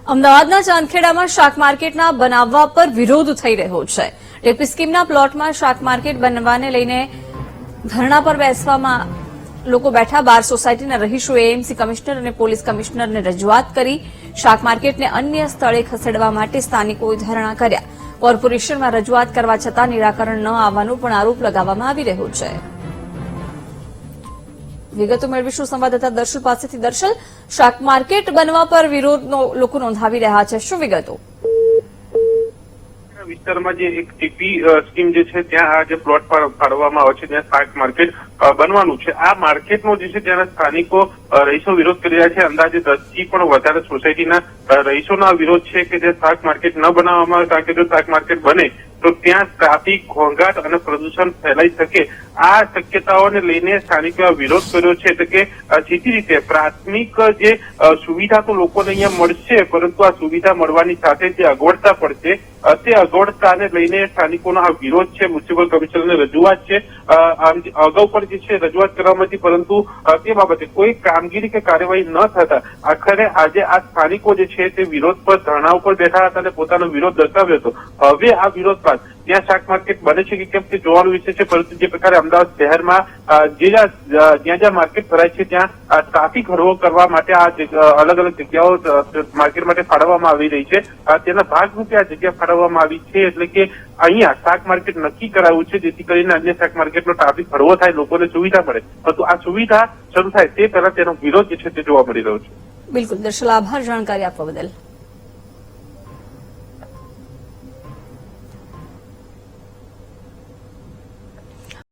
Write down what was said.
અમદાવાદના ચાંદખેડામાં શાક માર્કેટના બનાવવા પર વિરોધ થઈ રહ્યો છે. ટીપી સ્કીમના પ્લોટમાં શાક માર્કેટ બનવાને લઈને ધરણા પર બેસવામાં લોકો બેઠા. બાર સોસાયટીના રહીશોએ એએમસી કમિશનર અને પોલીસ કમિશનરને રજૂઆત કરી. શાક માર્કેટને અન્ય સ્થળે ખસેડવા માટે સ્થાનિકોએ ધરણા કર્યા. કોર્પોરેશનમાં રજૂઆત કરવા છતાં નિરાકરણ ન આવવાનો પણ આરોપ લગાવવામાં આવી રહ્યો છે. વિગતો મેળવીશું સંવાદદાતા દર્શલ પાસેથી. દર્શલ, શાક માર્કેટ બનવા પર વિરોધ લોકો નોંધાવી રહ્યા છે, શું વિગતો? વિસ્તારમાં જે એક ટીપી સ્કીમ જે છે ત્યાં આ જે પ્લોટ ફાળવવામાં આવે છે ત્યાં શાક માર્કેટ બનવાનું છે. આ માર્કેટનો જે છે ત્યાંના સ્થાનિકો રહીશો વિરોધ કરી રહ્યા છે. અંદાજે 10 થી પણ વધારે સોસાયટીના રહીશોનો વિરોધ છે કે જે શાક માર્કેટ ન બનાવવામાં આવે, કારણ કે જો શાક માર્કેટ બને તો ત્યાં ટ્રાફિક, ઘોંઘાટ અને પ્રદૂષણ ફેલાઈ શકે. આ શક્યતાઓને લઈને સ્થાનિકોએ વિરોધ કર્યો છે. એટલે કે સીધી રીતે પ્રાથમિક જે સુવિધા તો લોકોને અહીંયા મળશે, પરંતુ આ સુવિધા મળવાની સાથે જે અગવડતા પડશે તે અગવડતાને લઈને સ્થાનિકોનો આ વિરોધ છે. મ્યુનિસિપલ કમિશનરને રજૂઆત છે. અગાઉ પણ જે છે રજૂઆત કરવામાં હતી, પરંતુ તે બાબતે કોઈ કામગીરી કે કાર્યવાહી ન થતા આખરે આજે આ સ્થાનિકો જે છે તે વિરોધ પર ધરણા ઉપર બેઠા હતા અને પોતાનો વિરોધ દર્શાવ્યો હતો. હવે આ વિરોધ બાદ ત્યાં શાક માર્કેટ બને છે કે કેમ તે જોવાનો વિષય છે. પરંતુ જે પ્રકારે અમદાવાદ શહેરમાં જ્યાં માર્કેટ ભરાય છે ત્યાં ટ્રાફિક હળવો કરવા માટે આ અલગ અલગ જગ્યાઓ માર્કેટ માટે ફાળવવામાં આવી રહી છે. તેના ભાગરૂપે આ જગ્યા ફાળવવામાં આવી છે. એટલે કે અહીંયા શાક માર્કેટ નક્કી કરાવ્યું છે જેથી કરીને અન્ય શાક માર્કેટનો ટ્રાફિક હળવો થાય, લોકોને સુવિધા મળે. પરંતુ આ સુવિધા શરૂ થાય તે પહેલા તેનો વિરોધ જે છે તે જોવા મળી રહ્યો છે. બિલકુલ દર્શલ, આભાર જાણકારી આપવા બદલ.